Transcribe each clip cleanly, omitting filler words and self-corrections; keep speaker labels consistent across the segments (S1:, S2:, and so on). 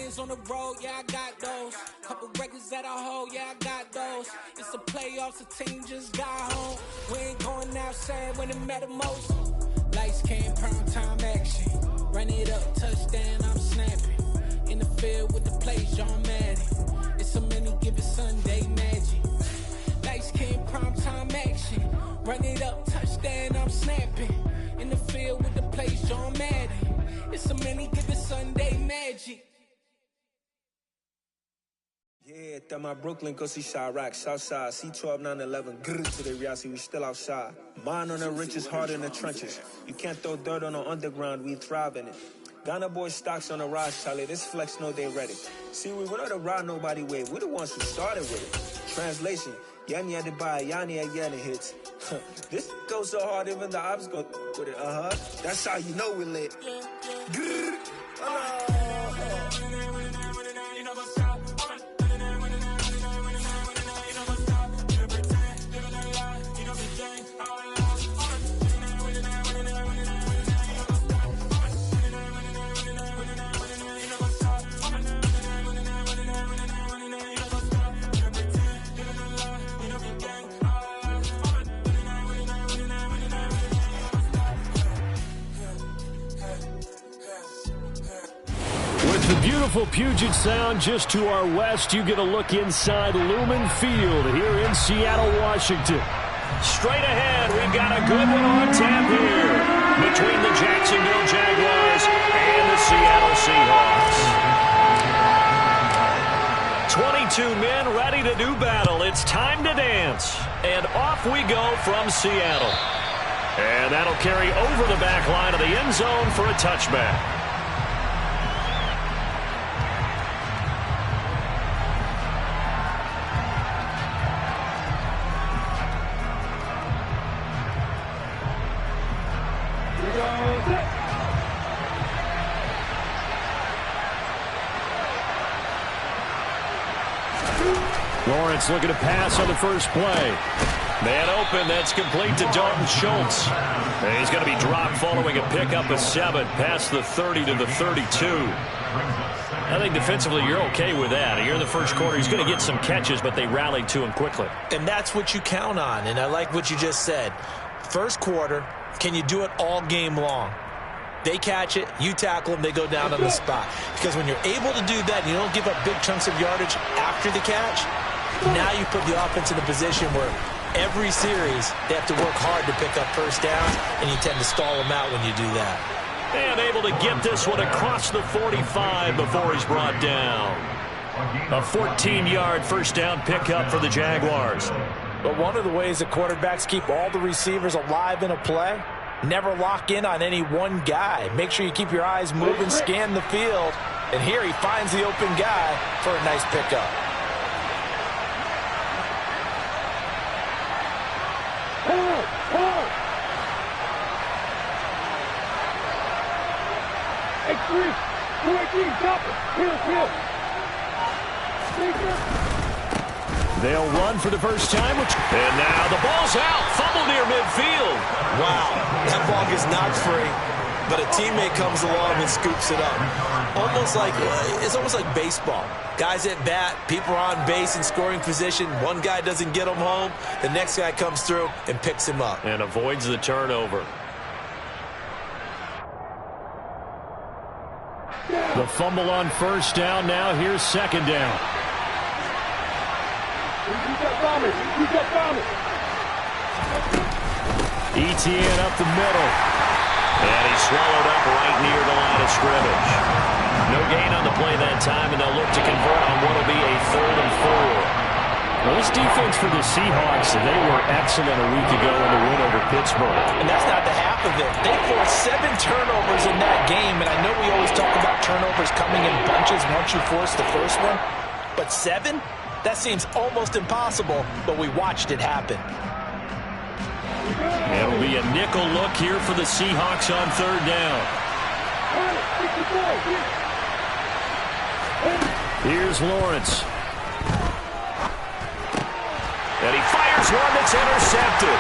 S1: wins on the road, yeah, I got those. Couple records that I hold, yeah, I got those. It's the playoffs, the team just got home. We ain't going outside when it matter most. Lights came, prime time action. Run it up, touchdown, I'm snapping. In the field with the plays, John Madden. It's a many given Sunday magic. Lights came, prime time action. Run it up, touchdown, I'm snapping. In the field with the plays, John Madden. It's a many given Sunday magic.
S2: Yeah, that my Brooklyn, go see Chirac, Southside, C12, 911, grrr to the reality, we still outside. Mine on the riches, hard in the trenches. You can't throw dirt on the underground, we thrive in it. Ghana boys stocks on the rise, Charlie, this flex know they ready. See, we were not to ride nobody with, we're the ones who started with it. Translation, Yanni had to buy, Yanni had Yanni hits. This goes so hard, even the ops go with it, That's how you know we lit. Grrr,
S3: With the beautiful Puget Sound just to our west, you get a look inside Lumen Field here in Seattle, Washington. Straight ahead, we've got a good one on tap here between the Jacksonville Jaguars and the Seattle Seahawks. 22 men ready to do battle. It's time to dance. And off we go from Seattle. And that'll carry over the back line of the end zone for a touchback. Lawrence looking to pass on the first play. Man open, that's complete to Dalton Schultz. And he's going to be dropped following a pickup of 7 past the 30 to the 32. I think defensively you're okay with that. Here in the first quarter, he's going to get some catches, but they rallied to him quickly.
S4: And that's what you count on, and I like what you just said. First quarter, can you do it all game long? They catch it, you tackle them, they go down on the spot. Because when you're able to do that and you don't give up big chunks of yardage after the catch, now you put the offense in a position where every series they have to work hard to pick up first downs, and you tend to stall them out when you do that.
S3: And able to get this one across the 45 before he's brought down. A 14-yard first down pickup for the Jaguars.
S4: But one of the ways that quarterbacks keep all the receivers alive in a play, never lock in on any one guy. Make sure you keep your eyes moving, scan the field. And here he finds the open guy for a nice pickup.
S3: They'll run for the first time. And now the ball's out. Fumble near midfield.
S4: Wow, that ball gets knocked free, but a teammate comes along and scoops it up. It's almost like baseball. Guys at bat, people are on base in scoring position. One guy doesn't get him home. The next guy comes through and picks him up.
S3: And avoids the turnover. The fumble on first down. Now here's second down. Etienne up the middle. And he's swallowed up right near the line of scrimmage. No gain on the play that time, and they'll look to convert on what will be a 3rd and 4. Well, this defense for the Seahawks, they were excellent a week ago in the win over Pittsburgh.
S4: And that's not the half of it. They forced 7 turnovers in that game, and I know we always talk about turnovers coming in bunches once you force the first one, but 7? That seems almost impossible, but we watched it happen.
S3: It'll be a nickel look here for the Seahawks on 3rd down. Here's Lawrence. And he fires one that's intercepted.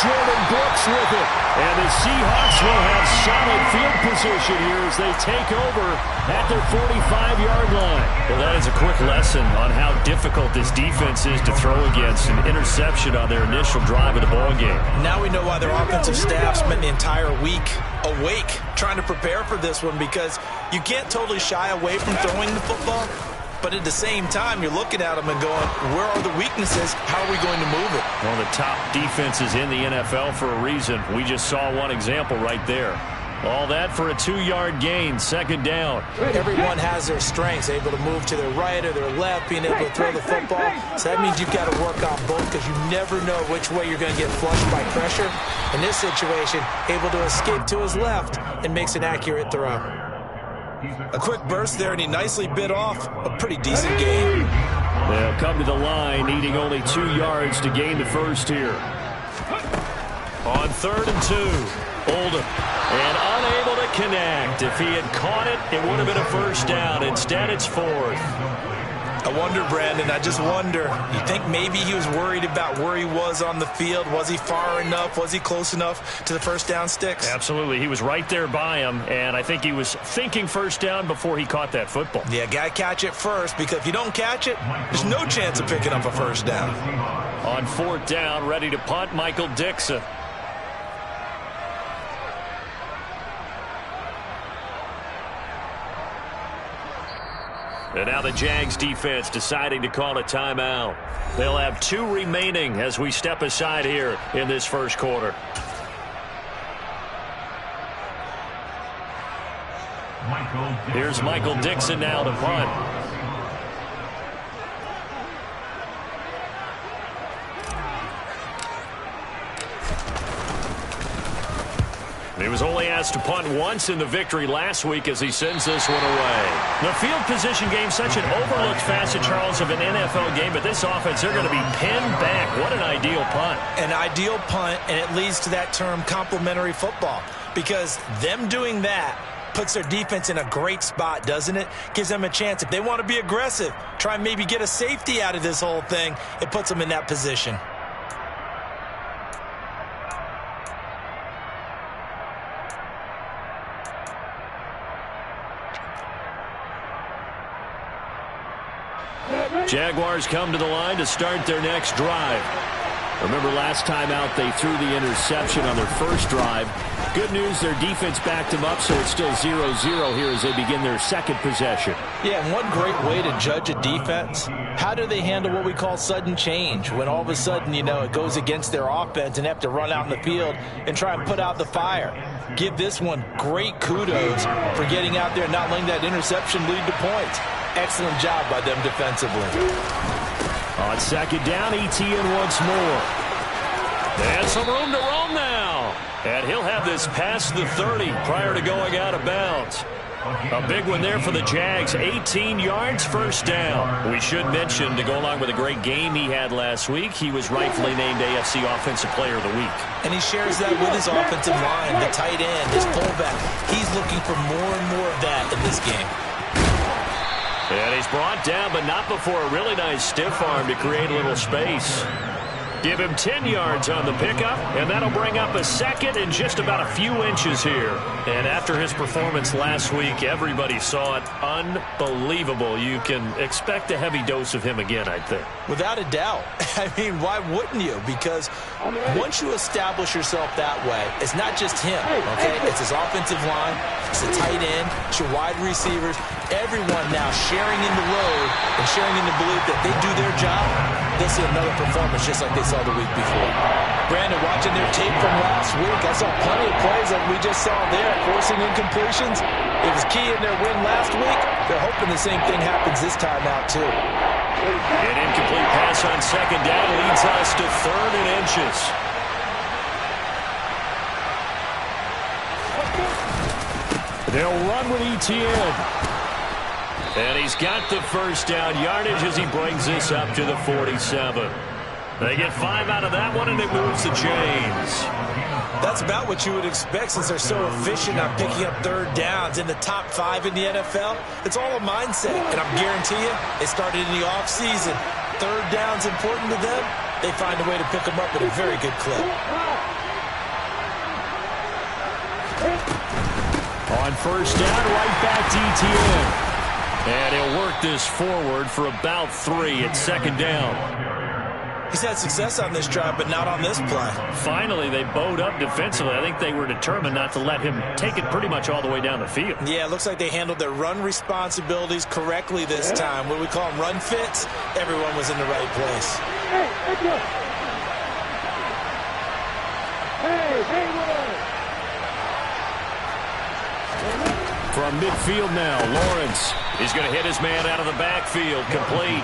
S3: Jordan Brooks with it. And the Seahawks will have solid field position here as they take over at their 45-yard line. Well, that is a quick lesson on how difficult this defense is to throw against. An interception on their initial drive of the ball game.
S4: Now we know why their offensive staff spent the entire week awake trying to prepare for this one, because you can't totally shy away from throwing the football. But at the same time, you're looking at them and going, where are the weaknesses? How are we going to move it?
S3: One of the top defenses in the NFL for a reason. We just saw one example right there. All that for a 2-yard gain, second down.
S4: Everyone has their strengths, able to move to their right or their left, being able to throw the football. So that means you've got to work on both, because you never know which way you're going to get flushed by pressure. In this situation, able to escape to his left and makes an accurate throw. A quick burst there, and he nicely bit off a pretty decent gain.
S3: They'll come to the line, needing only 2 yards to gain the first here. On 3rd and 2, Oldham, and unable to connect. If he had caught it, it would have been a first down. Instead, it's 4th.
S4: I wonder, Brandon, I just wonder, you think maybe he was worried about where he was on the field? Was he far enough? Was he close enough to the first down sticks?
S3: Absolutely. He was right there by him, and I think he was thinking first down before he caught that football.
S4: Yeah, got to catch it first, because if you don't catch it, there's no chance of picking up a first down.
S3: On 4th down, ready to punt, Michael Dixon. And now the Jags defense deciding to call a timeout. They'll have 2 remaining as we step aside here in this first quarter. Here's Michael Dixon now to punt. He was only asked to punt once in the victory last week as he sends this one away. The field position game, such an overlooked facet, Charles, of an NFL game, but this offense, they're going to be pinned back. What an ideal punt.
S4: An ideal punt, and it leads to that term complementary football, because them doing that puts their defense in a great spot, doesn't it? Gives them a chance. If they want to be aggressive, try and maybe get a safety out of this whole thing, it puts them in that position.
S3: Jaguars come to the line to start their next drive. Remember last time out they threw the interception on their first drive. Good news, their defense backed them up, so it's still 0-0 here as they begin their second possession.
S4: Yeah, and one great way to judge a defense, how do they handle what we call sudden change? When all of a sudden, you know, it goes against their offense and have to run out in the field and try and put out the fire. Give this one great kudos for getting out there and not letting that interception lead to points. Excellent job by them defensively.
S3: On second down, ETN once more. And some room to roam now. And he'll have this past the 30 prior to going out of bounds. A big one there for the Jags. 18 yards, first down. We should mention, to go along with a great game he had last week, he was rightfully named AFC Offensive Player of the Week.
S4: And he shares that with his offensive line, the tight end, his fullback. He's looking for more and more of that in this game.
S3: And he's brought down, but not before a really nice stiff arm to create a little space. Give him 10 yards on the pickup, and that'll bring up a second and just about a few inches here. And after his performance last week, everybody saw it. Unbelievable. You can expect a heavy dose of him again, I think.
S4: Without a doubt. I mean, why wouldn't you? Because once you establish yourself that way, it's not just him, okay? It's his offensive line, it's the tight end, it's your wide receivers, everyone now sharing in the load and sharing in the belief that they do their job, they'll see another performance just like they saw the week before. Brandon, watching their tape from last week, I saw plenty of plays like we just saw there, forcing incompletions. It was key in their win last week. They're hoping the same thing happens this time out, too.
S3: An incomplete pass on second down leads us to 3rd and inches. They'll run with ETN. And he's got the first down yardage as he brings this up to the 47. They get 5 out of that one, and it moves the chains.
S4: That's about what you would expect since they're so efficient on picking up third downs in the top 5 in the NFL. It's all a mindset, and I guarantee you, it started in the offseason. Third down's important to them. They find a way to pick them up at a very good clip.
S3: first down, right back to ETN. And he'll work this forward for about 3 at second down.
S4: He's had success on this drive, but not on this play.
S3: Finally, they bowed up defensively. I think they were determined not to let him take it pretty much all the way down the field.
S4: Yeah, it looks like they handled their run responsibilities correctly this time. What we call them run fits, everyone was in the right place.
S3: From midfield now, Lawrence is going to hit his man out of the backfield, complete.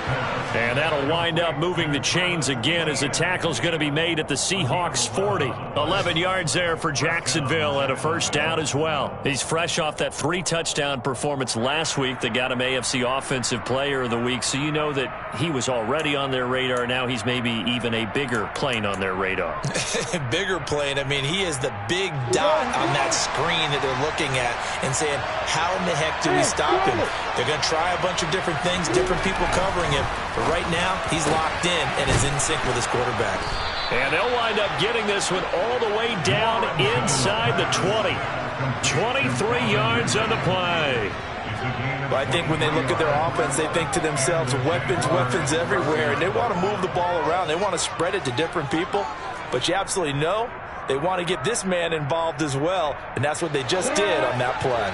S3: And that'll wind up moving the chains again as the tackle's going to be made at the Seahawks 40. 11 yards there for Jacksonville and a first down as well. He's fresh off that 3-touchdown performance last week that got him AFC Offensive Player of the Week, so you know that he was already on their radar. Now he's maybe even a bigger plane on their radar.
S4: Bigger plane. I mean, he is the big dot on that screen that they're looking at and saying, how in the heck do we stop him? They're going to try a bunch of different things, different people covering him. But right now, he's locked in and is in sync with his quarterback.
S3: And they'll wind up getting this one all the way down inside the 20. 23 yards on the play.
S4: Well, I think when they look at their offense, they think to themselves, weapons, weapons everywhere. And they want to move the ball around. They want to spread it to different people. But you absolutely know they want to get this man involved as well. And that's what they just did on that play.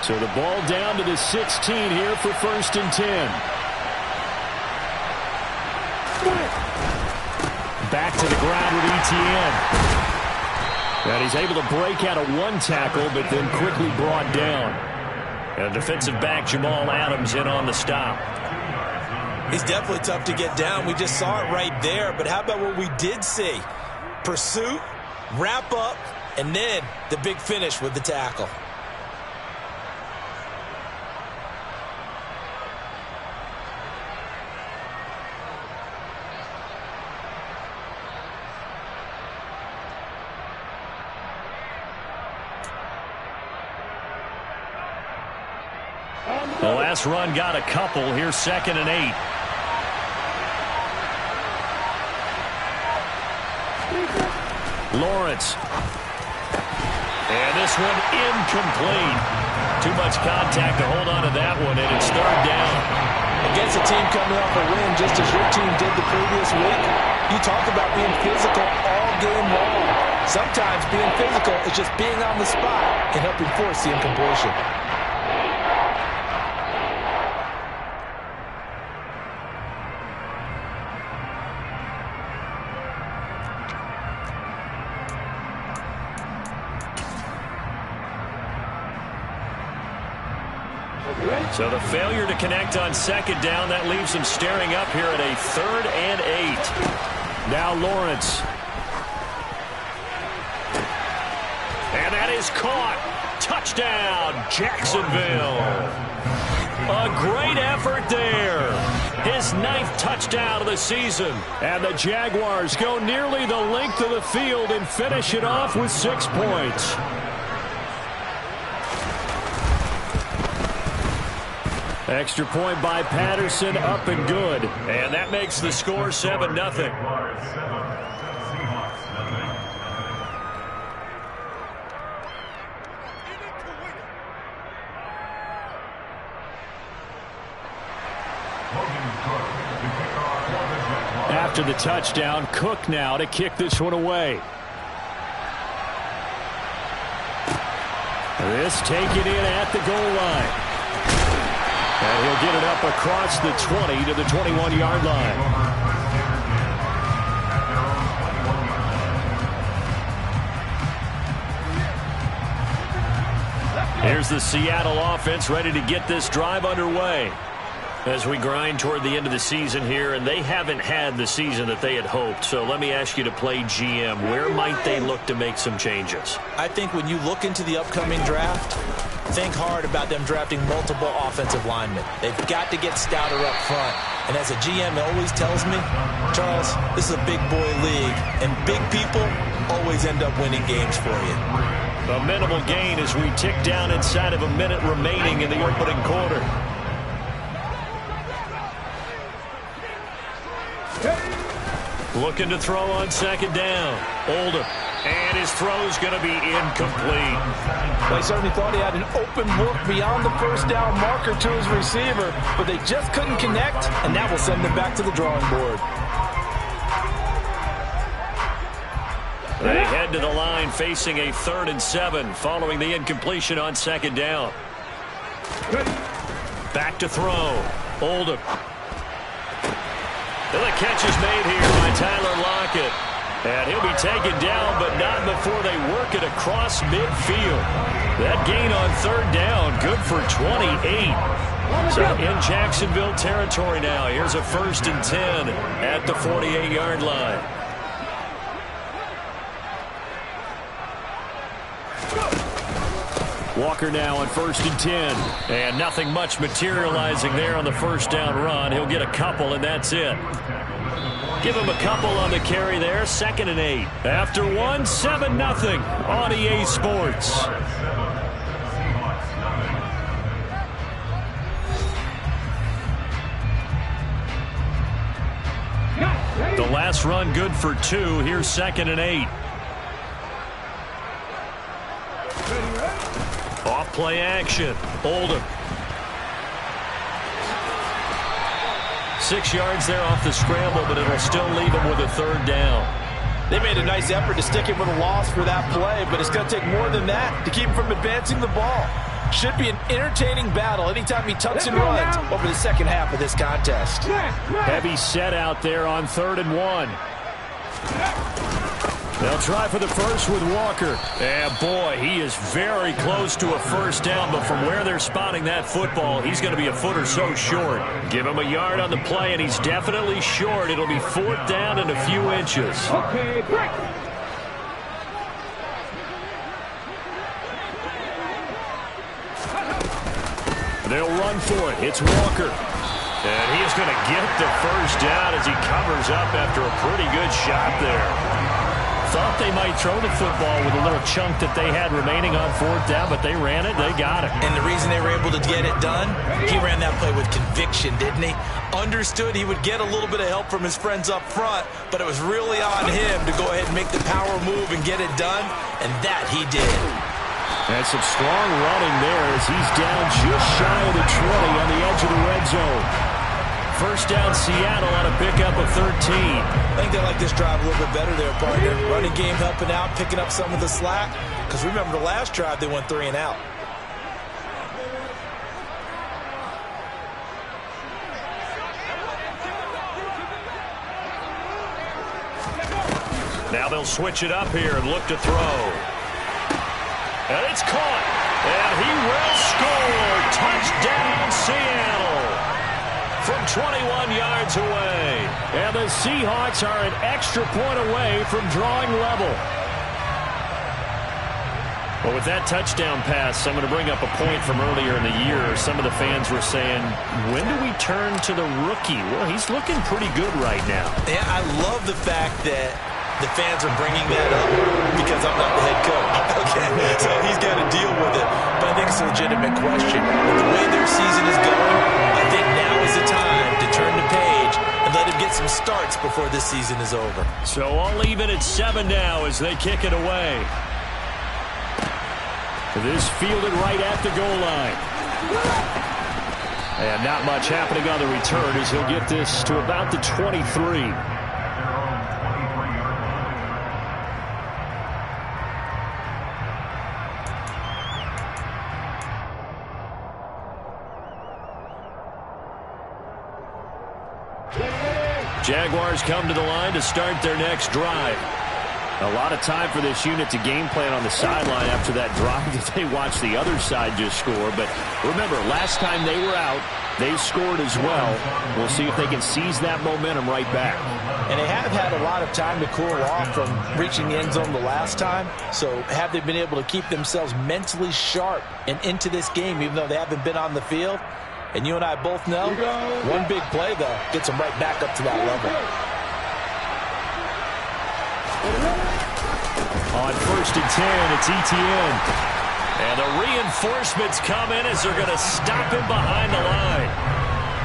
S3: So the ball down to the 16 here for 1st and 10. Back to the ground with ETN. And he's able to break out of one tackle, but then quickly brought down. And defensive back Jamal Adams in on the stop.
S4: He's definitely tough to get down. We just saw it right there. But how about what we did see? Pursuit, wrap up, and then the big finish with the tackle.
S3: The last run got a couple. Here's 2nd and 8. Lawrence. And this one incomplete. Too much contact to hold on to that one, and it's 3rd down.
S4: Against a team coming off a win just as your team did the previous week, you talk about being physical all game long. Sometimes being physical is just being on the spot and helping force the incompletion.
S3: So the failure to connect on 2nd down, that leaves him staring up here at a 3rd and 8. Now Lawrence. And that is caught. Touchdown, Jacksonville. A great effort there. His 9th touchdown of the season. And the Jaguars go nearly the length of the field and finish it off with 6 points. Extra point by Patterson, up and good. And that makes the score 7-0. After the touchdown, Cook now to kick this one away. This taken in at the goal line. And he'll get it up across the 20 to the 21-yard line. Here's the Seattle offense ready to get this drive underway as we grind toward the end of the season here, and they haven't had the season that they had hoped. So let me ask you to play GM. Where might they look to make some changes?
S4: I think when you look into the upcoming draft, think hard about them drafting multiple offensive linemen. They've got to get stouter up front. And as a GM always tells me, Charles, this is a big boy league, and big people always end up winning games for you.
S3: A minimal gain as we tick down inside of a minute remaining in the opening quarter. Looking to throw on 2nd down. Oldham And his throw's going to be incomplete.
S4: They certainly thought he had an open look beyond the first down marker to his receiver, but they just couldn't connect, and that will send them back to the drawing board.
S3: They head to the line facing a 3rd and 7 following the incompletion on 2nd down. Back to throw. Oldham. And the catch is made here by Tyler Lockett. And he'll be taken down, but not before they work it across midfield. That gain on 3rd down, good for 28. So in Jacksonville territory now. Here's a 1st and 10 at the 48-yard line. Walker now on 1st and 10. And nothing much materializing there on the 1st down run. He'll get a couple, and that's it. Give him a couple on the carry there. 2nd and 8. After 1, 7-0 on EA Sports. The last run good for 2. Here's 2nd and 8. Off play action. Oldham. 6 yards there off the scramble, but it'll still leave him with a 3rd down.
S4: They made a nice effort to stick him with a loss for that play, but it's going to take more than that to keep him from advancing the ball. Should be an entertaining battle anytime he tucks and runs over the second half of this contest.
S3: Heavy set out there on 3rd and 1. They'll try for the first with Walker. And boy, he is very close to a 1st down, but from where they're spotting that football, he's going to be a foot or so short. Give him a yard on the play, and he's definitely short. It'll be 4th down and a few inches.
S1: Okay, break.
S3: They'll run for it. It's Walker. And he is going to get the 1st down as he covers up after a pretty good shot there. Thought they might throw the football with a little chunk that they had remaining on 4th down, but they ran it. They got it.
S4: And the reason they were able to get it done, he ran that play with conviction, didn't he? Understood he would get a little bit of help from his friends up front, but it was really on him to go ahead and make the power move and get it done, and that he did.
S3: And some strong running there as he's down just shy of the 20 on the edge of the red zone. 1st down Seattle on a pickup of 13.
S4: I think they like this drive a little bit better there, partner. Running game helping out, picking up some of the slack. Because remember the last drive, they went 3 and out.
S3: Now they'll switch it up here and look to throw. And it's caught. And he will score. Touchdown, Seattle. From 21 yards away. And the Seahawks are an extra point away from drawing level. Well, with that touchdown pass, I'm going to bring up a point from earlier in the year. Some of the fans were saying, when do we turn to the rookie? Well, he's looking pretty good right now.
S4: Yeah, I love the fact that the fans are bringing that up because I'm not the head coach. Okay, so he's got to deal with it. But I think it's a legitimate question. With the way their season is going, I think now is the time to turn the page and let him get some starts before this season is over.
S3: So all even at 7 now as they kick it away. This fielded right at the goal line. And not much happening on the return as he'll get this to about the 23. Jaguars come to the line to start their next drive. A lot of time for this unit to game plan on the sideline after that drive that they watched the other side just score. But remember, last time they were out, they scored as well. We'll see if they can seize that momentum right back.
S4: And they have had a lot of time to cool off from reaching the end zone the last time. So have they been able to keep themselves mentally sharp and into this game, even though they haven't been on the field? And you and I both know, one big play, though, gets them right back up to that level.
S3: On 1st and 10, it's Etienne. And the reinforcements come in as they're going to stop him behind the line.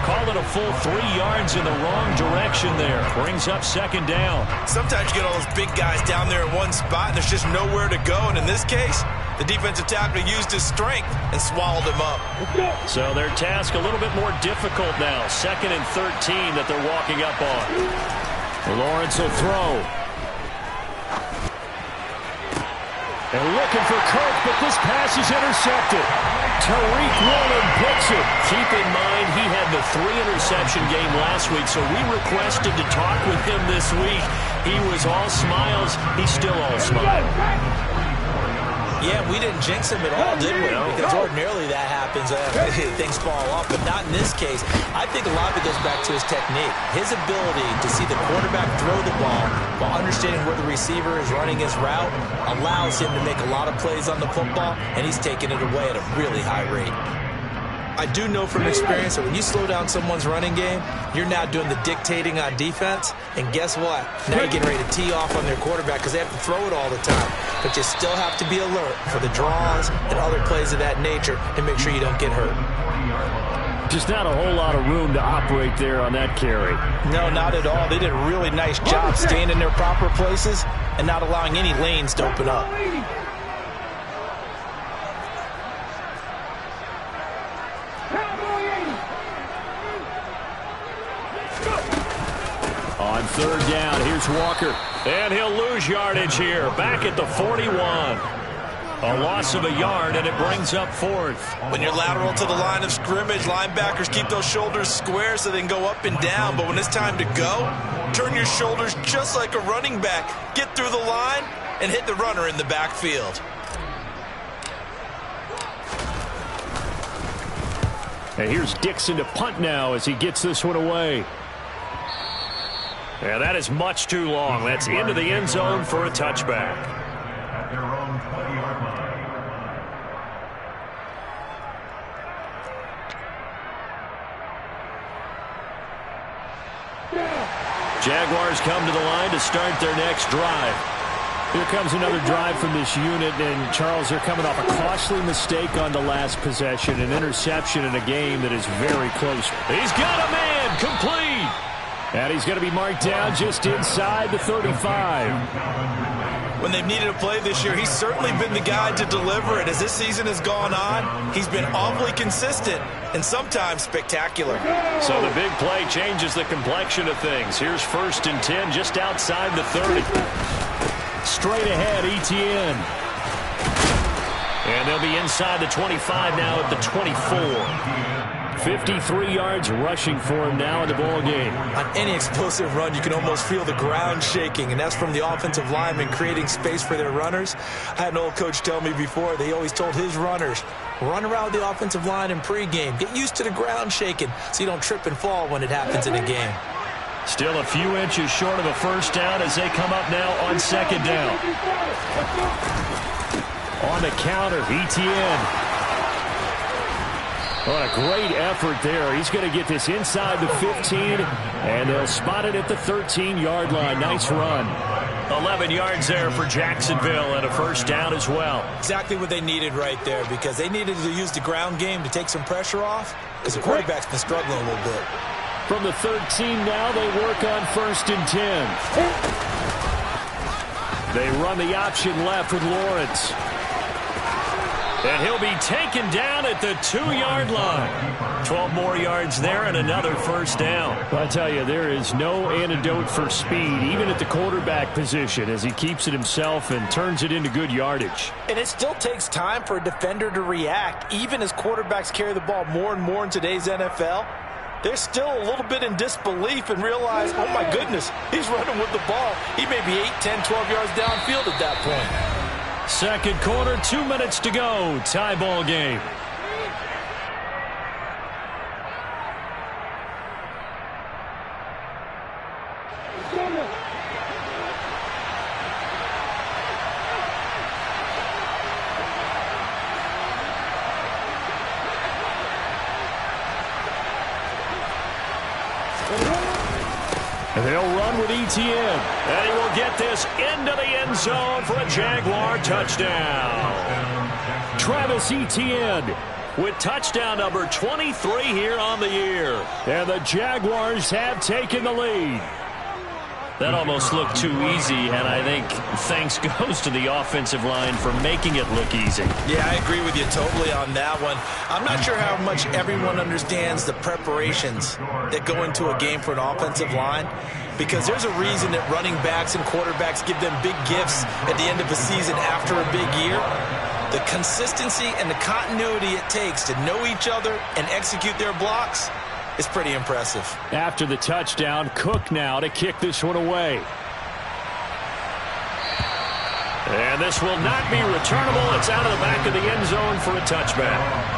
S3: Call than a full 3 yards in the wrong direction there. Brings up second down.
S4: Sometimes you get all those big guys down there in one spot, and there's just nowhere to go. And in this case, the defensive tackle used his strength and swallowed him up.
S3: So their task a little bit more difficult now. 2nd and 13 that they're walking up on. Lawrence will throw. And looking for Kirk, but this pass is intercepted. Tariq Woolen picks it. Keep in mind, he had the 3-interception game last week, so we requested to talk with him this week. He was all smiles. He's still all smiles.
S4: Yeah, we didn't jinx him at all, did we? Because ordinarily that happens. Things fall off, but not in this case. I think a lot of it goes back to his technique. His ability to see the quarterback throw the ball while understanding where the receiver is running his route allows him to make a lot of plays on the football, and he's taking it away at a really high rate. I do know from experience that when you slow down someone's running game, you're now doing the dictating on defense, and guess what? Now you're getting ready to tee off on their quarterback because they have to throw it all the time. But you still have to be alert for the draws and other plays of that nature to make sure you don't get hurt.
S3: Just not a whole lot of room to operate there on that carry.
S4: No, not at all. They did a really nice job staying in their proper places and not allowing any lanes to open up.
S3: On 3rd down, here's Walker. And he'll lose yardage here. Back at the 41. A loss of a yard, and it brings up 4th.
S4: When you're lateral to the line of scrimmage, linebackers keep those shoulders square so they can go up and down. But when it's time to go, turn your shoulders just like a running back. Get through the line and hit the runner in the backfield.
S3: And here's Dixon to punt now as he gets this one away. And that is much too long. That's into the end zone for a touchback. Jaguars come to the line to start their next drive. Here comes another drive from this unit, and Charles, they're coming off a costly mistake on the last possession, an interception in a game that is very close. He's got a man, complete. And he's going to be marked down just inside the 35.
S4: When they've needed a play this year, he's certainly been the guy to deliver it. As this season has gone on, he's been awfully consistent and sometimes spectacular.
S3: So the big play changes the complexion of things. Here's 1st and 10 just outside the 30. Straight ahead, Etienne. And they'll be inside the 25 now at the 24. 53 yards rushing for him now in the ball game.
S4: On any explosive run, you can almost feel the ground shaking, and that's from the offensive linemen creating space for their runners. I had an old coach tell me before, they always told his runners, run around the offensive line in pregame. Get used to the ground shaking so you don't trip and fall when it happens in a game.
S3: Still a few inches short of a 1st down as they come up now on 2nd down. On the counter, Etienne. What a great effort there. He's going to get this inside the 15, and they'll spot it at the 13-yard line. Nice run. 11 yards there for Jacksonville and a 1st down as well.
S4: Exactly what they needed right there, because they needed to use the ground game to take some pressure off, because the quarterback's been struggling a little bit.
S3: From the 13 now, they work on 1st and 10. They run the option left with Lawrence. And he'll be taken down at the 2-yard line. 12 more yards there and another 1st down. I tell you, there is no antidote for speed, even at the quarterback position, as he keeps it himself and turns it into good yardage.
S4: And it still takes time for a defender to react, even as quarterbacks carry the ball more and more in today's NFL. They're still a little bit in disbelief and realize, oh my goodness, he's running with the ball. He may be 8, 10, 12 yards downfield at that point.
S3: 2nd quarter, 2 minutes to go. Tie ball game. And they'll run with Etienne. And he will get this into the end zone for a Jaguar touchdown. Travis Etienne, with touchdown number 23 here on the year. And the Jaguars have taken the lead. That almost looked too easy, and I think thanks goes to the offensive line for making it look easy.
S4: Yeah, I agree with you totally on that one. I'm not sure how much everyone understands the preparations that go into a game for an offensive line, because there's a reason that running backs and quarterbacks give them big gifts at the end of a season after a big year. The consistency and the continuity it takes to know each other and execute their blocks is pretty impressive.
S3: After the touchdown, Cook now to kick this one away. And this will not be returnable. It's out of the back of the end zone for a touchback.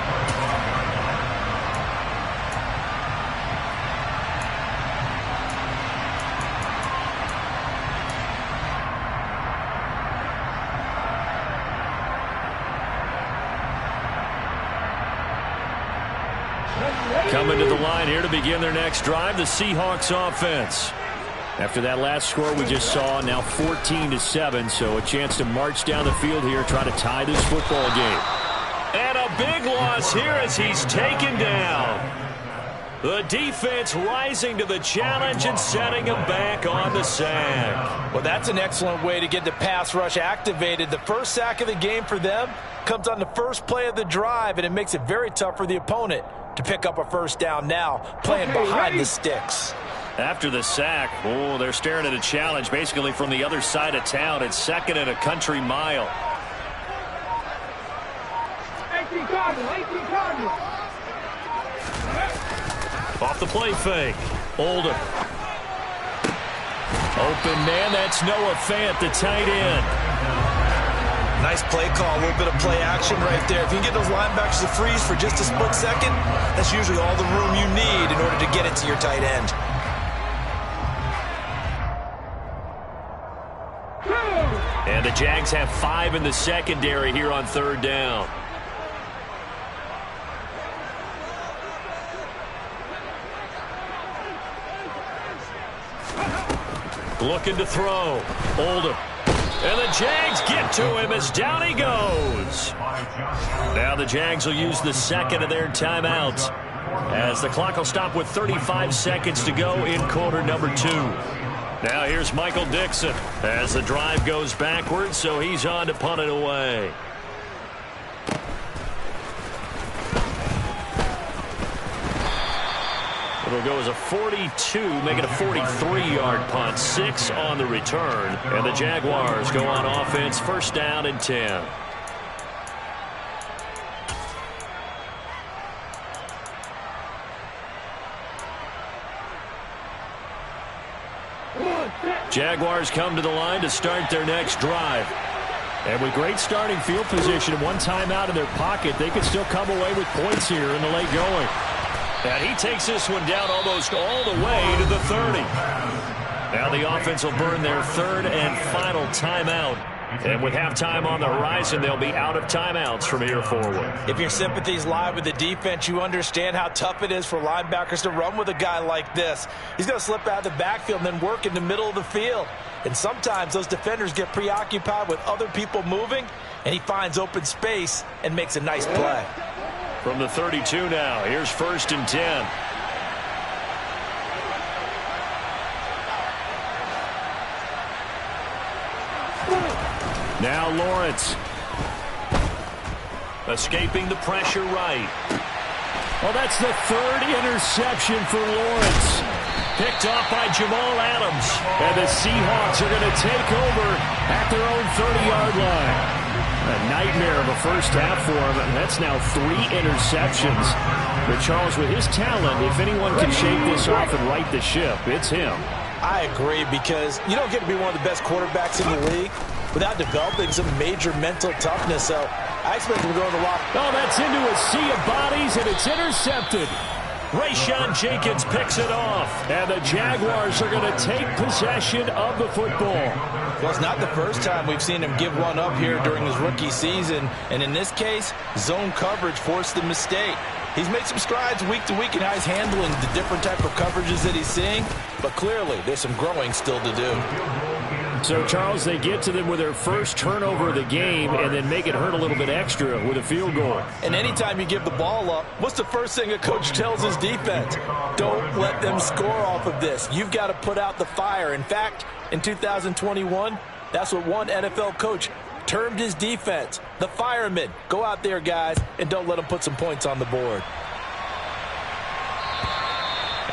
S3: Coming to the line here to begin their next drive, the Seahawks offense. After that last score we just saw, now 14-7, so a chance to march down the field here, try to tie this football game. And a big loss here as he's taken down. The defense rising to the challenge and setting him back on the sack.
S4: Well, that's an excellent way to get the pass rush activated. The first sack of the game for them comes on the first play of the drive, and it makes it very tough for the opponent to pick up a first down now, playing behind the sticks.
S3: After the sack, oh, they're staring at a challenge basically from the other side of town. It's second and a country mile.
S1: 18 Cardinals, 18 Cardinals.
S3: Off the play fake. Oldham. Open man, that's Noah Fant, the tight end.
S4: Nice play call, a little bit of play action right there. If you can get those linebackers to freeze for just a split second, that's usually all the room you need in order to get it to your tight end.
S3: And the Jags have 5 in the secondary here on third down. Looking to throw. Oldham. And the Jags get to him as down he goes. Now the Jags will use the second of their timeouts as the clock will stop with 35 seconds to go in quarter number 2. Now here's Michael Dixon as the drive goes backwards, so he's on to punt it away. It'll go as a 42, make it a 43-yard punt, 6 on the return. And the Jaguars go on offense, first down and 10. Jaguars come to the line to start their next drive. And with great starting field position and one timeout in their pocket, they could still come away with points here in the late going. And he takes this one down almost all the way to the 30. Now the offense will burn their third and final timeout. And with halftime on the horizon, they'll be out of timeouts from here forward.
S4: If your sympathies lie with the defense, you understand how tough it is for linebackers to run with a guy like this. He's going to slip out of the backfield and then work in the middle of the field. And sometimes those defenders get preoccupied with other people moving, and he finds open space and makes a nice play.
S3: From the 32 now, here's first and 10. Now Lawrence. Escaping the pressure right. Well, that's the third interception for Lawrence. Picked off by Jamal Adams. And the Seahawks are going to take over at their own 30-yard line. A nightmare of a first half for him. That's now 3 interceptions. But Charles, with his talent, if anyone can shake this off and right the ship, it's him.
S4: I agree, because you don't get to be one of the best quarterbacks in the league without developing some major mental toughness. So I expect him to go to the lock.
S3: Oh, that's into a sea of bodies, and it's intercepted. Rayshon Jenkins picks it off, and the Jaguars are going to take possession of the football.
S4: Well, it's not the first time we've seen him give one up here during his rookie season, and in this case, zone coverage forced the mistake. He's made some strides week to week in how he's handling the different type of coverages that he's seeing, but clearly there's some growing still to do.
S3: So, Charles, they get to them with their first turnover of the game and then make it hurt a little bit extra with a field goal.
S4: And anytime you give the ball up, what's the first thing a coach tells his defense? Don't let them score off of this. You've got to put out the fire. In fact, in 2021, that's what one NFL coach termed his defense, the firemen. Go out there, guys, and don't let them put some points on the board.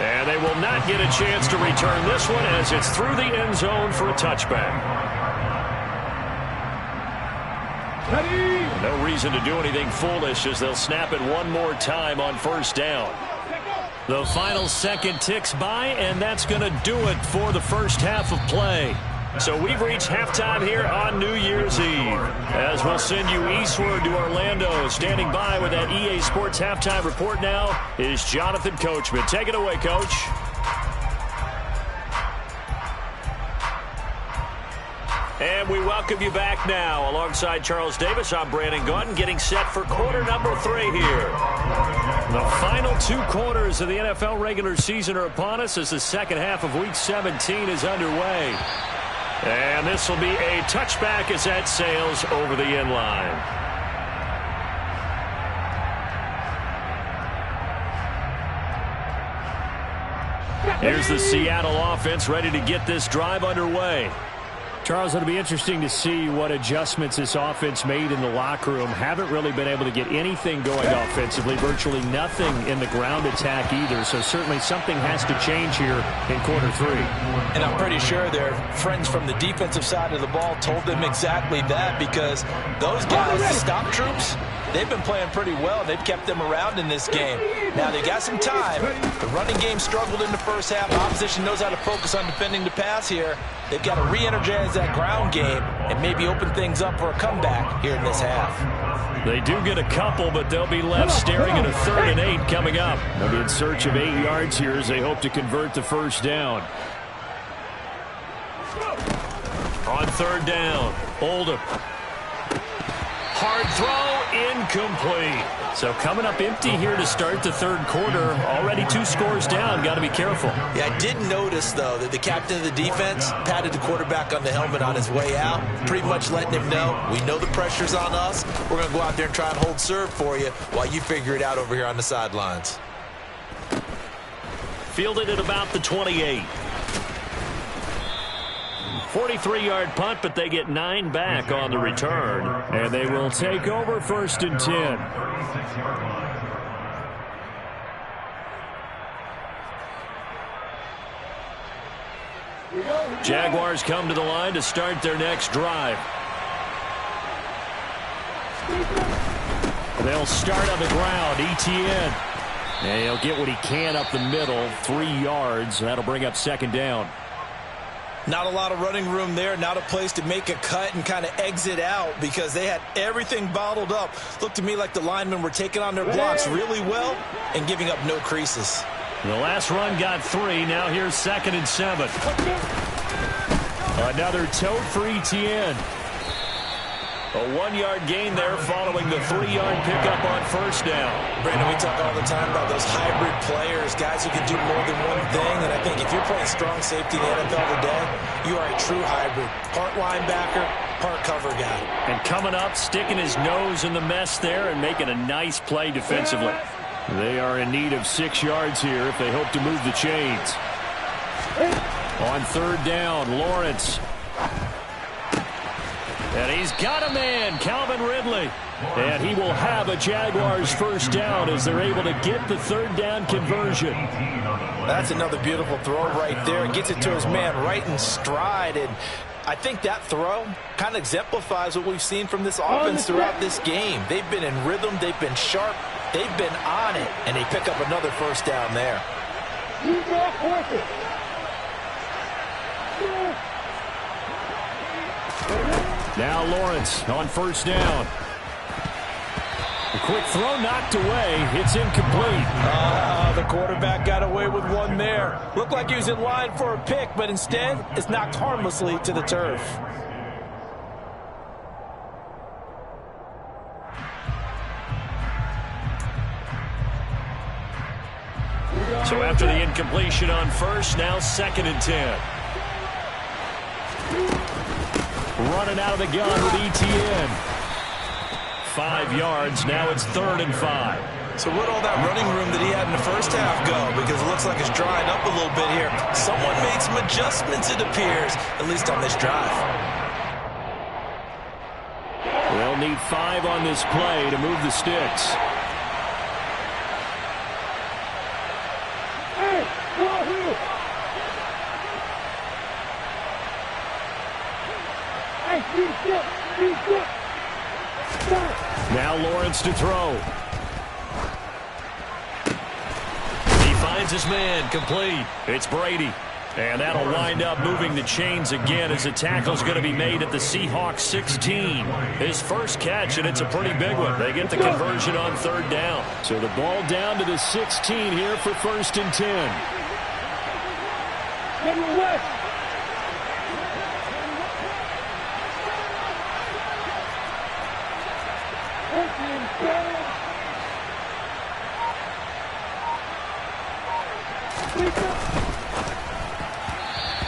S3: And they will not get a chance to return this one as it's through the end zone for a touchback. No reason to do anything foolish as they'll snap it one more time on first down. The final second ticks by, and that's going to do it for the first half of play. So we've reached halftime here on New Year's Eve. As we'll send you eastward to Orlando. Standing by with that EA Sports halftime report now is Jonathan Coachman. Take it away, Coach. And we welcome you back now. Alongside Charles Davis, I'm Brandon Gaudin, getting set for quarter number 3 here. The final 2 quarters of the NFL regular season are upon us as the second half of Week 17 is underway. And this will be a touchback as that sails over the end line. Here's the Seattle offense ready to get this drive underway. Charles, it'll be interesting to see what adjustments this offense made in the locker room. Haven't really been able to get anything going offensively. Virtually nothing in the ground attack either. So certainly something has to change here in quarter 3.
S4: And I'm pretty sure their friends from the defensive side of the ball told them exactly that, because those guys, the stop troops, they've been playing pretty well. They've kept them around in this game. Now, they got some time. The running game struggled in the first half. Opposition knows how to focus on defending the pass here. They've got to re-energize that ground game and maybe open things up for a comeback here in this half.
S3: They do get a couple, but they'll be left staring at a 3rd and 8 coming up. They'll be in search of 8 yards here as they hope to convert the first down. On 3rd down, Oldham. Hard throw, incomplete. So coming up empty here to start the 3rd quarter. Already 2 scores down. Got to be careful.
S4: Yeah, I did notice, though, that the captain of the defense patted the quarterback on the helmet on his way out, pretty much letting him know, we know the pressure's on us. We're going to go out there and try and hold serve for you while you figure it out over here on the sidelines.
S3: Fielded at about the 28. 43-yard punt, but they get 9 back on the return. And they will take over 1st and 10. Jaguars come to the line to start their next drive. They'll start on the ground. Etienne. And he'll get what he can up the middle. 3 yards. That'll bring up 2nd down.
S4: Not a lot of running room there, not a place to make a cut and kind of exit out because they had everything bottled up. Looked to me like the linemen were taking on their blocks really well and giving up no creases.
S3: The last run got 3. Now here's 2nd and 7. Another tote for Etienne. A 1-yard gain there following the 3-yard pickup on 1st down.
S4: Brandon, we talk all the time about those hybrid players, guys who can do more than one thing. And I think if you're playing strong safety in the NFL today, you are a true hybrid. Part linebacker, part cover guy.
S3: And coming up, sticking his nose in the mess there and making a nice play defensively. They are in need of 6 yards here if they hope to move the chains. On 3rd down, Lawrence. And he's got a man, Calvin Ridley. And he will have a Jaguars 1st down as they're able to get the 3rd down conversion.
S4: That's another beautiful throw right there. Gets it to his man right in stride. And I think that throw kind of exemplifies what we've seen from this offense throughout this game. They've been in rhythm. They've been sharp. They've been on it. And they pick up another 1st down there.
S3: Now Lawrence on 1st down. A quick throw knocked away. It's incomplete.
S4: The quarterback got away with one there. Looked like he was in line for a pick, but instead it's knocked harmlessly to the turf.
S3: So after the incompletion on 1st, now 2nd and 10. running out of the gun with ETN. 5 yards. Now it's 3rd and 5.
S4: So where'd all that running room that he had in the first half go? Because it looks like it's drying up a little bit here. Someone made some adjustments, it appears, at least on this drive.
S3: They'll need 5 on this play to move the sticks. Now Lawrence to throw. He finds his man, complete. It's Brady. And that'll wind up moving the chains again as the tackle's going to be made at the Seahawks 16. His first catch, and it's a pretty big one. They get the conversion on 3rd down. So the ball down to the 16 here for 1st and 10.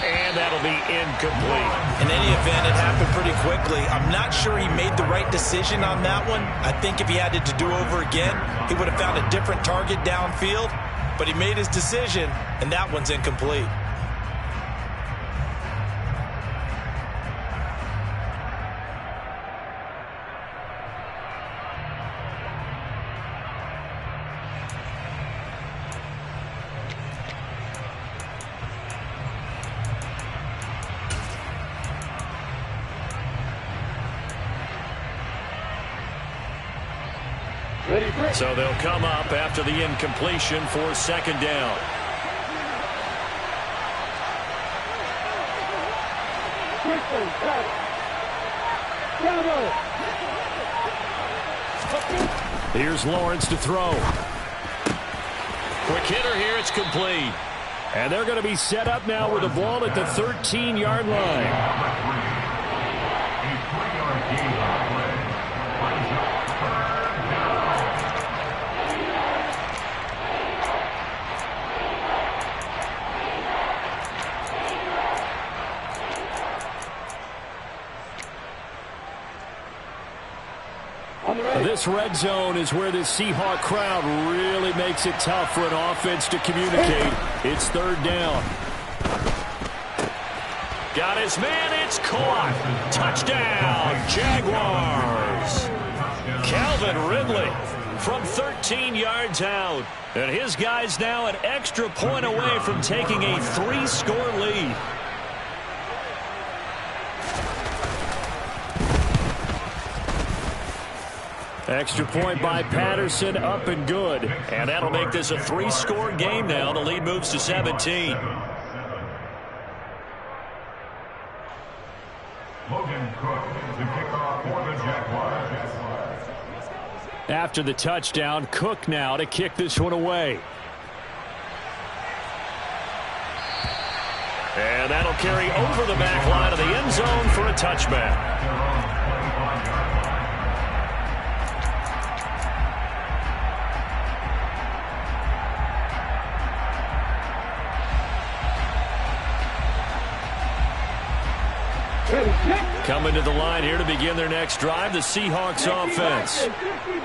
S3: And that'll be incomplete.
S4: In any event, it happened pretty quickly. I'm not sure he made the right decision on that one. I think if he had it to do over again, he would have found a different target downfield. But he made his decision, and that one's incomplete.
S3: So they'll come up after the incompletion for 2nd down. Here's Lawrence to throw. Quick hitter here, it's complete. And they're going to be set up now with the ball at the 13-yard line. This red zone is where the Seahawk crowd really makes it tough for an offense to communicate. It's 3rd down. Got his man, it's caught. Touchdown, Jaguars. Calvin Ridley from 13 yards out. And his guy's now an extra point away from taking a 3-score lead. Extra point by Patterson, up and good. And that'll make this a 3-score game now. The lead moves to 17. After the touchdown, Cook now to kick this one away. And that'll carry over the back line of the end zone for a touchback. Coming to the line here to begin their next drive, the Seahawks offense.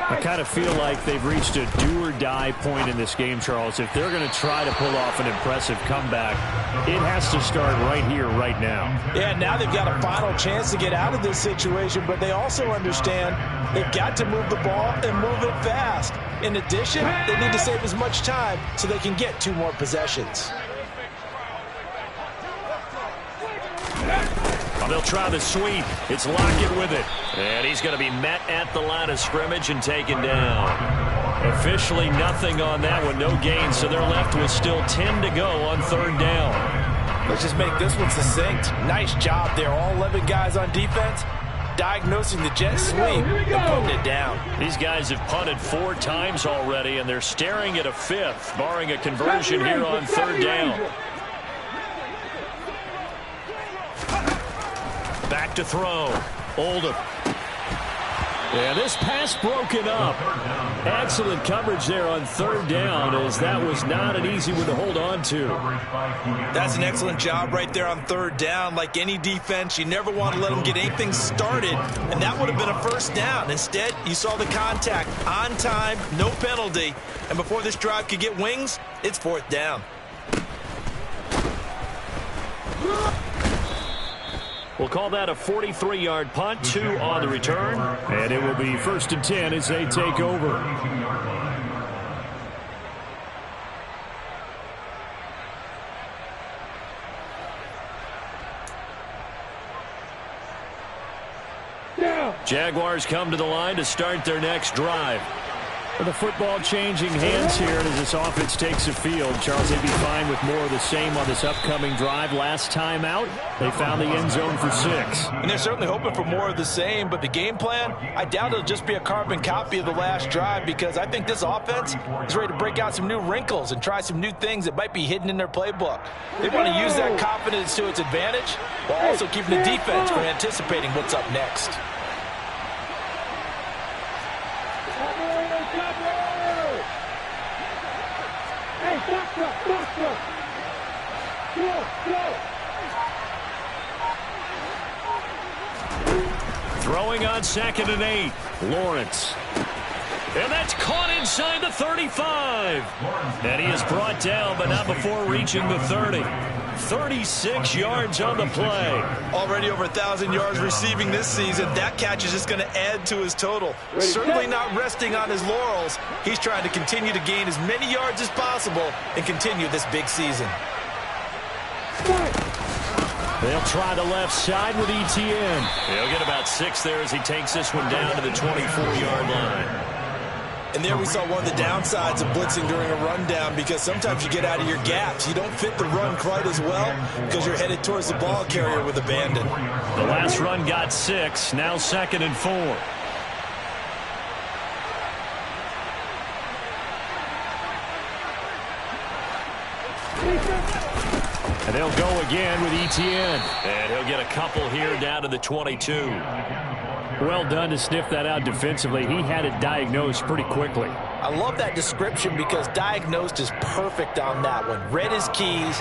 S3: I kind of feel like they've reached a do-or-die point in this game, Charles. If they're going to try to pull off an impressive comeback, it has to start right here, right now.
S4: Yeah, now they've got a final chance to get out of this situation, but they also understand they've got to move the ball and move it fast. In addition, they need to save as much time so they can get 2 more possessions.
S3: They'll try the sweep. It's Lockett with it. And he's going to be met at the line of scrimmage and taken down. Officially nothing on that one. No gain, so they're left with still 10 to go on 3rd down.
S4: Let's just make this one succinct. Nice job there. All 11 guys on defense diagnosing the jet sweep and putting it down.
S3: These guys have punted 4 times already, and they're staring at a 5th, barring a conversion here on 3rd down. Back to throw. Oldham. And this pass broken up. Excellent coverage there on third down, as that was not an easy one to hold on to.
S4: That's an excellent job right there on third down. Like any defense, you never want to let them get anything started, and that would have been a first down. Instead, you saw the contact on time, no penalty, and before this drive could get wings, it's fourth down.
S3: We'll call that a 43-yard punt, 2 on the return. And it will be 1st and 10 as they take over. Jaguars come to the line to start their next drive. The football changing hands here as this offense takes the field. Charles, they'd be fine with more of the same on this upcoming drive. Last time out, they found the end zone for 6.
S4: And they're certainly hoping for more of the same, but the game plan, I doubt it'll just be a carbon copy of the last drive, because I think this offense is ready to break out some new wrinkles and try some new things that might be hidden in their playbook. They want to use that confidence to its advantage while also keeping the defense from anticipating what's up next.
S3: Throwing on 2nd and 8. Lawrence. And that's caught inside the 35. And he is brought down, but not before reaching the 30. 36 yards on the play.
S4: Already over 1,000 yards receiving this season. That catch is just going to add to his total. Certainly not resting on his laurels. He's trying to continue to gain as many yards as possible and continue this big season.
S3: They'll try the left side with Etienne. He'll get about 6 there as he takes this one down to the 24-yard line.
S4: And there we saw one of the downsides of blitzing during a rundown, because sometimes you get out of your gaps. You don't fit the run quite as well because you're headed towards the ball carrier with abandon.
S3: The last run got 6. Now 2nd and 4. And they'll go again with Etienne. And he'll get a couple here down to the 22. Well done to sniff that out defensively. He had it diagnosed pretty quickly.
S4: I love that description, because diagnosed is perfect on that one. Read his keys,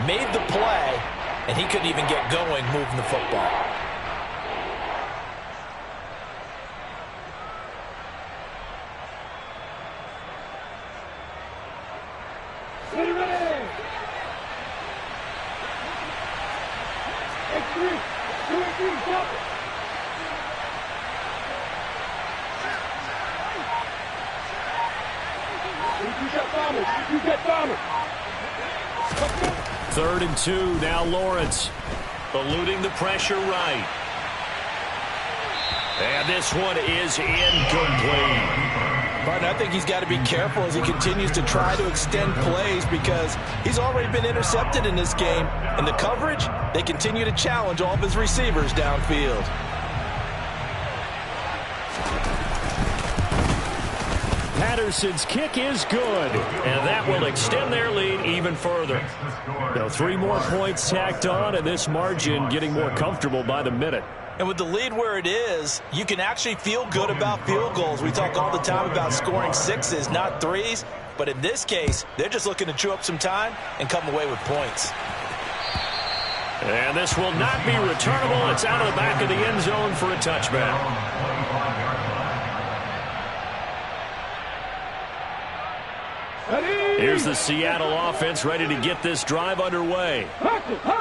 S4: made the play, and he couldn't even get going moving the football.
S3: Third and 2, now Lawrence. Eluding the pressure right. And this one is incomplete.
S4: Martin, I think he's got to be careful as he continues to try to extend plays, because he's already been intercepted in this game. And the coverage, they continue to challenge all of his receivers downfield.
S3: Patterson's kick is good, and that will extend their lead even further. Now 3 more points tacked on, and this margin getting more comfortable by the minute.
S4: And with the lead where it is, you can actually feel good about field goals. We talk all the time about scoring 6s, not 3s. But in this case, they're just looking to chew up some time and come away with points.
S3: And this will not be returnable. It's out of the back of the end zone for a touchback. Here's the Seattle offense ready to get this drive underway.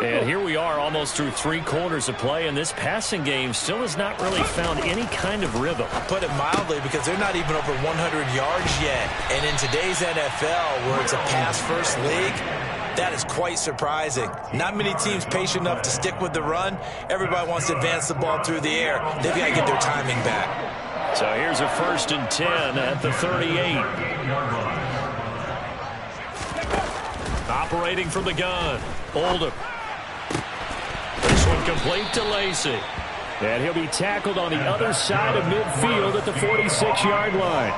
S3: And here we are almost through 3 quarters of play, and this passing game still has not really found any kind of rhythm.
S4: Put it mildly, because they're not even over 100 yards yet. And in today's NFL, where it's a pass-first league, that is quite surprising. Not many teams patient enough to stick with the run. Everybody wants to advance the ball through the air. They've got to get their timing back.
S3: So here's a 1st and 10 at the 38. Operating from the gun. Oldham. This one complete to Lacey. And he'll be tackled on the other side of midfield at the 46-yard line.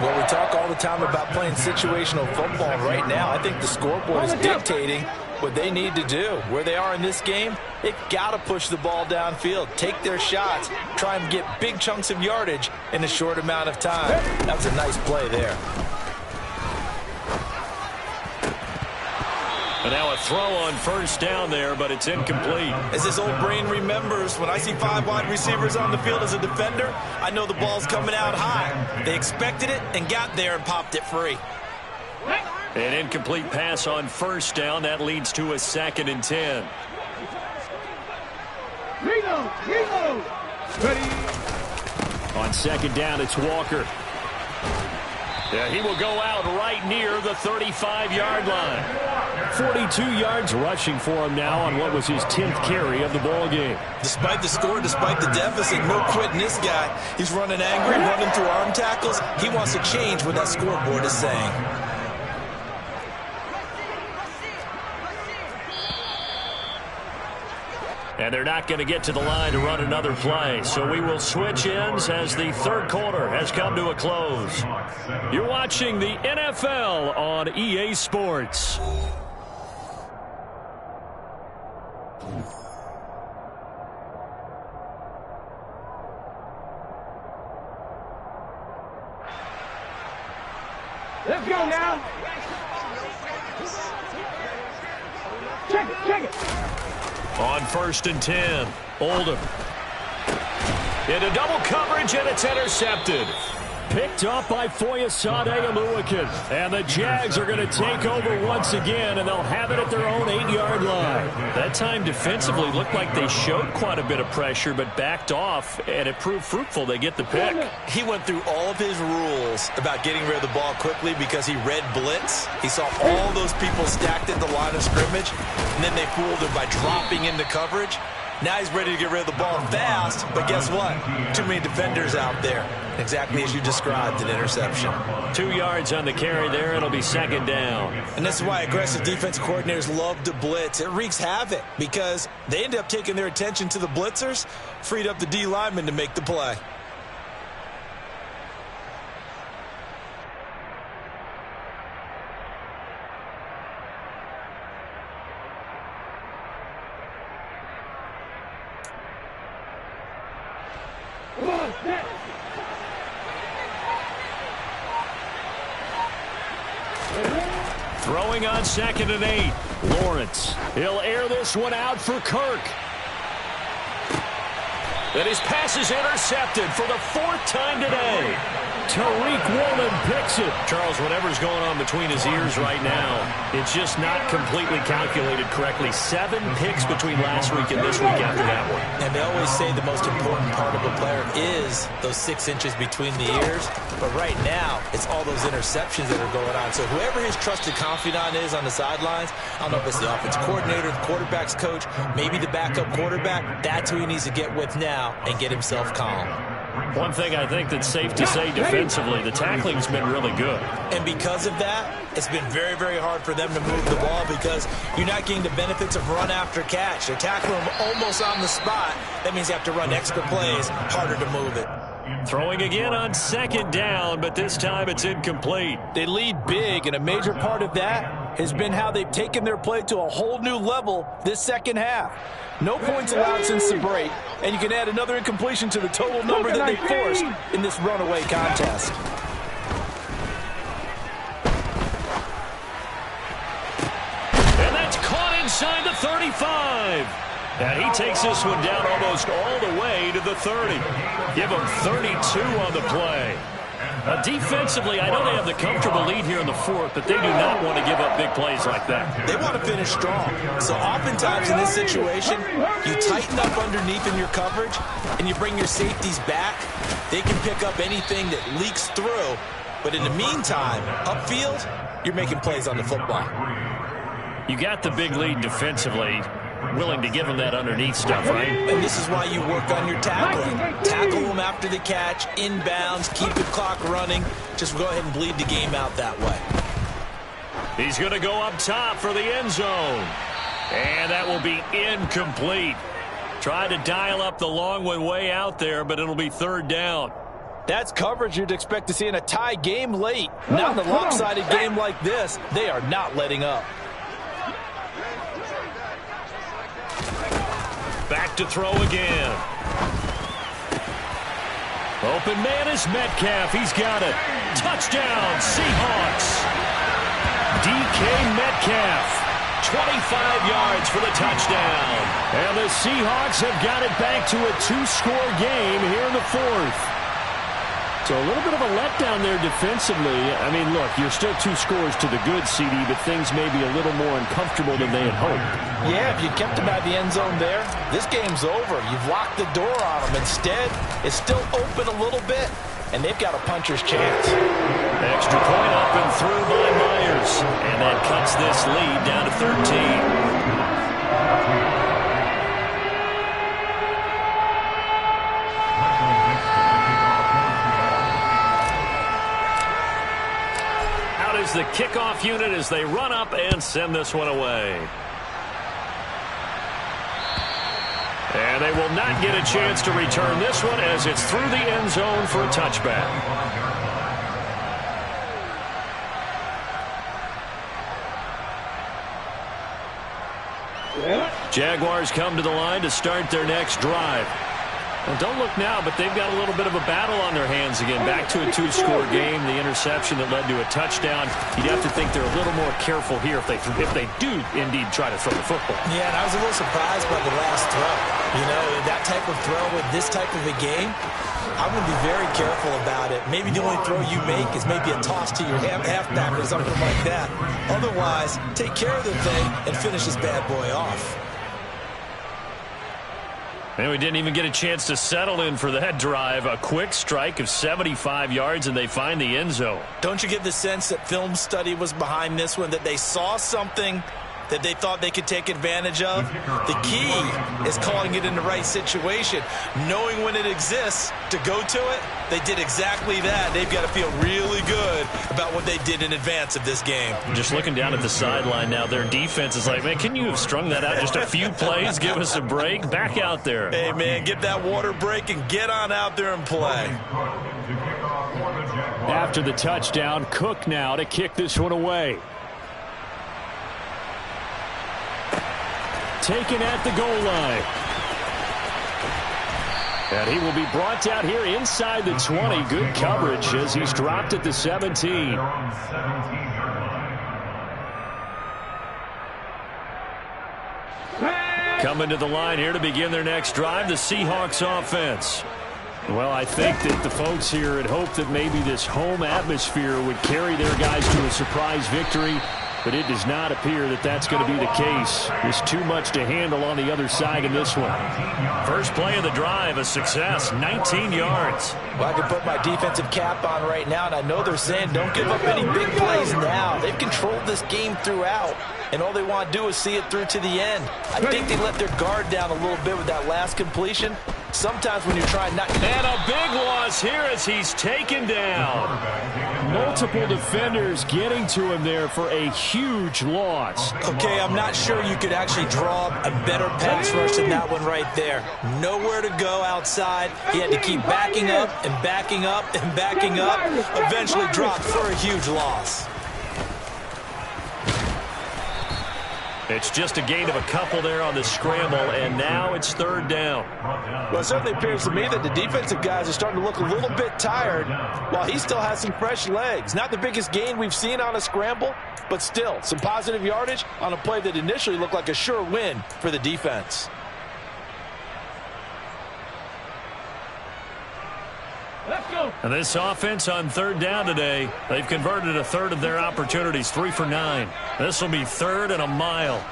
S4: Well, we talk all the time about playing situational football. Right now, I think the scoreboard is dictating what they need to do. Where they are in this game, they've got to push the ball downfield, take their shots, try and get big chunks of yardage in a short amount of time. That's a nice play there.
S3: And now a throw on first down there, but it's incomplete.
S4: As this old brain remembers, when I see 5 wide receivers on the field as a defender, I know the ball's coming out high. They expected it and got there and popped it free.
S3: An incomplete pass on first down. That leads to a 2nd and 10.
S1: Ready.
S3: On 2nd down, it's Walker. Yeah, he will go out right near the 35-yard line. 42 yards rushing for him now on what was his 10th carry of the ball game.
S4: Despite the score, despite the deficit, no quitting this guy. He's running angry, running through arm tackles. He wants to change what that scoreboard is saying.
S3: And they're not going to get to the line to run another play. So we will switch ends as the 3rd quarter has come to a close. You're watching the NFL on EA Sports.
S1: Let's go now. Check it.
S3: On 1st and 10, Oldham. Into double coverage, and it's intercepted. Picked up by Foyesade Oluwakin. And the Jags are going to take over once again, and they'll have it at their own 8-yard line. That time defensively looked like they showed quite a bit of pressure, but backed off, and it proved fruitful. They get the pick.
S4: He went through all of his rules about getting rid of the ball quickly because he read blitz. He saw all those people stacked at the line of scrimmage, and then they fooled him by dropping into coverage. Now he's ready to get rid of the ball fast, but guess what? Too many defenders out there. Exactly as you described, an interception.
S3: 2 yards on the carry there. It'll be 2nd down.
S4: And this is why aggressive defense coordinators love to blitz. It wreaks havoc because they end up taking their attention to the blitzers, freed up the D lineman to make the play.
S3: Throwing on 2nd and 8. Lawrence. He'll air this one out for Kirk. And his pass is intercepted for the 4th time today. Tariq Woolen picks it. Charles, whatever's going on between his ears right now, it's just not completely calculated correctly. 7 picks between last week and this week after that one.
S4: And they always say the most important part of a player is those 6 inches between the ears. But right now, it's all those interceptions that are going on. So whoever his trusted confidant is on the sidelines, I don't know if it's the offensive coordinator, the quarterback's coach, maybe the backup quarterback, that's who he needs to get with now and get himself calm.
S3: One thing I think that's safe to say defensively, the tackling's been really good.
S4: And because of that, it's been very, very hard for them to move the ball because you're not getting the benefits of run after catch. They're tackling them almost on the spot. That means you have to run extra plays, harder to move it.
S3: Throwing again on 2nd down, but this time it's incomplete.
S4: They lead big, and a major part of that has been how they've taken their play to a whole new level this second half. No points allowed since the break, and you can add another incompletion to the total number that they forced in this runaway contest.
S3: And that's caught inside the 35. And he takes this one down almost all the way to the 30. Give him 32 on the play. Defensively, I know they have the comfortable lead here in the 4th, but they do not want to give up big plays like that.
S4: They want to finish strong. So oftentimes in this situation, you tighten up underneath in your coverage, and you bring your safeties back. They can pick up anything that leaks through. But in the meantime, upfield, you're making plays on the football.
S3: You got the big lead defensively. Willing to give them that underneath stuff, right?
S4: And this is why you work on your tackling. Tackle them after the catch, inbounds, keep the clock running. Just go ahead and bleed the game out that way.
S3: He's going to go up top for the end zone. And that will be incomplete. Tried to dial up the long one way out there, but it'll be 3rd down.
S4: That's coverage you'd expect to see in a tie game late. Not in a lopsided game like this. They are not letting up.
S3: Back to throw again. Open man is Metcalf. He's got it. Touchdown, Seahawks. DK Metcalf. 25 yards for the touchdown. And the Seahawks have got it back to a two-score game here in the fourth. So a little bit of a letdown there defensively. I mean, look, you're still 2 scores to the good, CD, but things may be a little more uncomfortable than they had hoped. Yeah, if you kept them out of the end zone there, this game's over. You've locked the door on them. Instead, it's still open a little bit, and they've got a puncher's chance. Extra point up and through by Myers. And that cuts this lead down to 13. Is the kickoff unit as they run up and send this one away. And they will not get a chance to return this one as it's through the end zone for a touchback. Jaguars come to the line to start their next drive. Well, don't look now, but they've got a little bit of a battle on their hands again. Back to a 2-score game. The interception that led to a touchdown. You'd have to think they're a little more careful here if they do indeed try to throw the football. Yeah, and I was a little surprised by the last throw. You know, that type of throw with this type of a game, I'm going to be very careful about it. Maybe the only throw you make is maybe a toss to your halfback or something like that. Otherwise, take care of the thing and finish this bad boy off. And we didn't even get a chance to settle in for that drive. A quick strike of 75 yards, and they find the end zone. Don't you get the sense that film study was behind this one, that they saw something that they thought they could take advantage of? The key is calling it in the right situation, knowing when it exists to go to it. They did exactly that. They've got to feel really good about what they did in advance of this game. Just looking down at the sideline now, their defense is like, man, can you have strung that out just a few plays? Give us a break. Back out there. Hey, man, get that water break and get on out there and play. After the touchdown, Cook now to kick this one away. Taken at the goal line. And he will be brought down here inside the 20. Good coverage as he's dropped at the 17. Coming to the line here to begin their next drive, the Seahawks offense. Well, I think that the folks here had hoped that maybe this home atmosphere would carry their guys to a surprise victory. But it does not appear that that's going to be the case. There's too much to handle on the other side in this one. First play of the drive, a success, 19 yards. Well, I can put my defensive cap on right now, and I know they're saying don't give up any big plays now. They've controlled this game throughout, and all they want to do is see it through to the end. I think they let their guard down a little bit with that last completion. Sometimes when you're trying not... And a big loss here as he's taken down. Multiple defenders getting to him there for a huge loss. Okay, I'm not sure you could actually draw a better pass rush than that one right there. Nowhere to go outside. He had to keep backing up and backing up and backing up. Eventually dropped for a huge loss. It's just a gain of a couple there on the scramble, and now it's third down. Well, it certainly appears to me that the defensive guys are starting to look a little bit tired while he still has some fresh legs. Not the biggest gain we've seen on a scramble, but still some positive yardage on a play that initially looked like a sure win for the defense. And this offense on third down today, they've converted a third of their opportunities, 3 for 9. This will be third and a mile.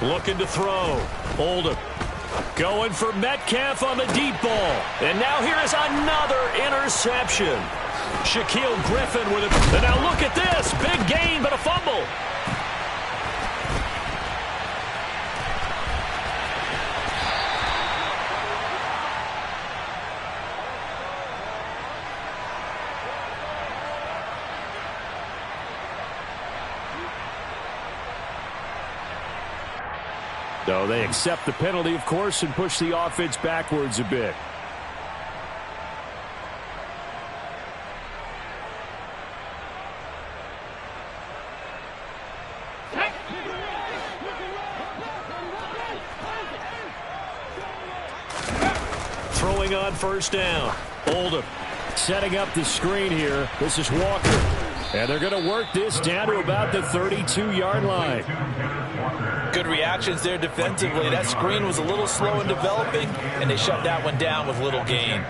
S3: Looking to throw. Oldham going for Metcalf on the deep ball. And now here is another interception. Shaquille Griffin with it. And now look at this. Big gain, but a fumble. So they accept the penalty, of course, and push the offense backwards a bit. looking on first down. Oldham setting up the screen here. This is Walker. And they're going to work this down to about the 32-yard line.
S4: Good reactions there defensively. That screen was a little slow in developing, and they shut that one down with little gain.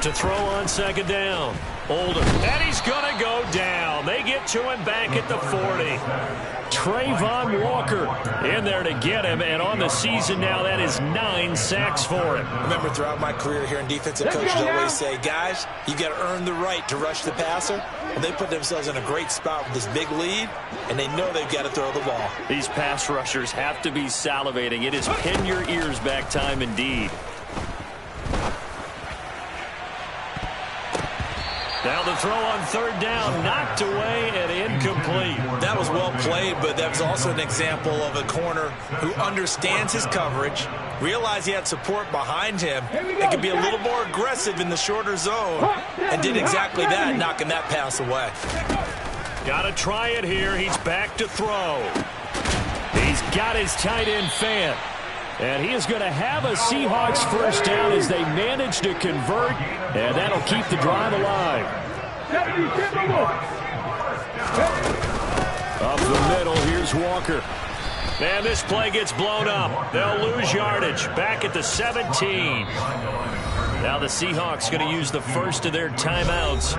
S3: To throw on second down. Oldham. And he's going to go down. They get to him back at the 40. Trayvon Walker in there to get him, and on the season now, that is 9 sacks for him.
S4: I remember throughout my career here in defensive coaches always say, guys, you got to earn the right to rush the passer. Well, they put themselves in a great spot with this big lead, and they know they've got to throw the ball.
S3: These pass rushers have to be salivating. It is pin your ears back time indeed. Now the throw on third down, knocked away and incomplete.
S4: That was well played, but that was also an example of a corner who understands his coverage, realized he had support behind him, and could be a little more aggressive in the shorter zone, and did exactly that, knocking that pass away.
S3: Got to try it here. He's back to throw. He's got his tight end Fant. And he is going to have a Seahawks first down as they manage to convert, and that'll keep the drive alive. Up the middle, here's Walker. And this play gets blown up. They'll lose yardage. Back at the 17. Now the Seahawks going to use the first of their timeouts.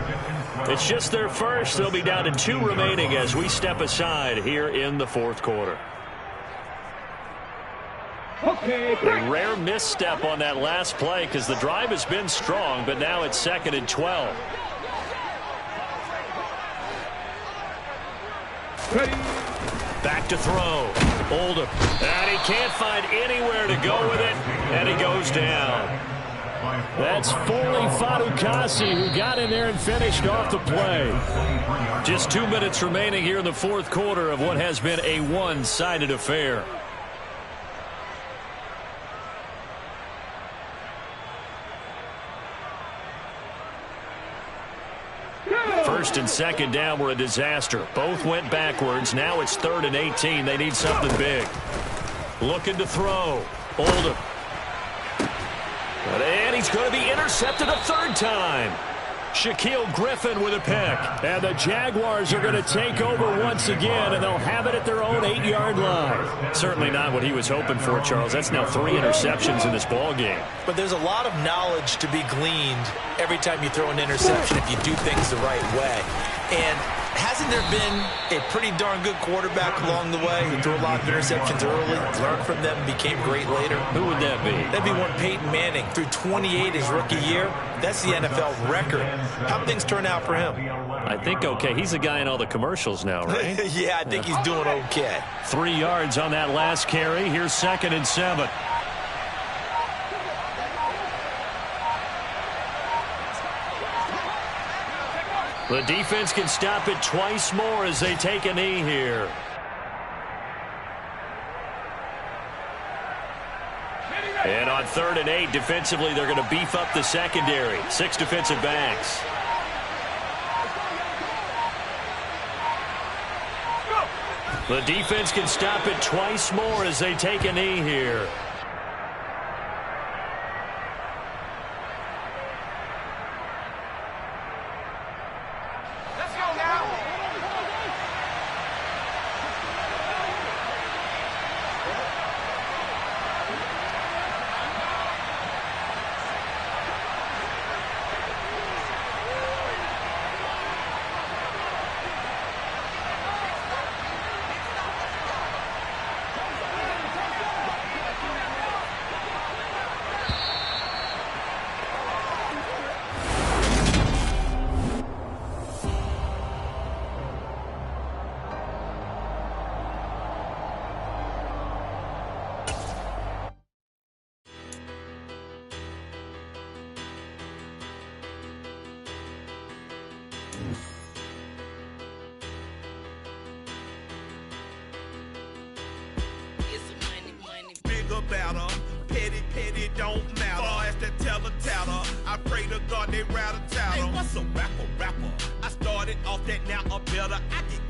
S3: It's just their first. They'll be down to 2 remaining as we step aside here in the fourth quarter. A rare misstep on that last play because the drive has been strong, but now it's 2nd and 12. Back to throw. Oldham. And he can't find anywhere to go with it, and he goes down. That's Foley Fadukasi who got in there and finished off the play. Just 2 minutes remaining here in the fourth quarter of what has been a one-sided affair. First and second down were a disaster. Both went backwards. Now it's 3rd and 18. They need something big. Looking to throw. Oldham. And he's going to be intercepted a third time. Shaquille Griffin with a pick. And the Jaguars are going to take over once again, and they'll have it at their own 8-yard line. Certainly not what he was hoping for, Charles. That's now 3 interceptions in this ball game.
S4: But there's a lot of knowledge to be gleaned every time you throw an interception if you do things the right way. And hasn't there been a pretty darn good quarterback along the way who threw a lot of interceptions early, learned from them, became great later?
S3: Who would that be?
S4: That'd be one Peyton Manning. Threw 28 his rookie year. That's the NFL record. How'd things turn out for him?
S3: I think okay. He's the guy in all the commercials now, right?
S4: Yeah, I think he's doing okay.
S3: 3 yards on that last carry. Here's 2nd and 7. The defense can stop it twice more as they take a knee here. And on 3rd and 8, defensively, they're going to beef up the secondary. 6 defensive backs. The defense can stop it twice more as they take a knee here.
S5: Better, petty don't matter. As that teller, I pray to God they rattle tattle. Hey, what's a rapper? I started off that, now I'm better. I get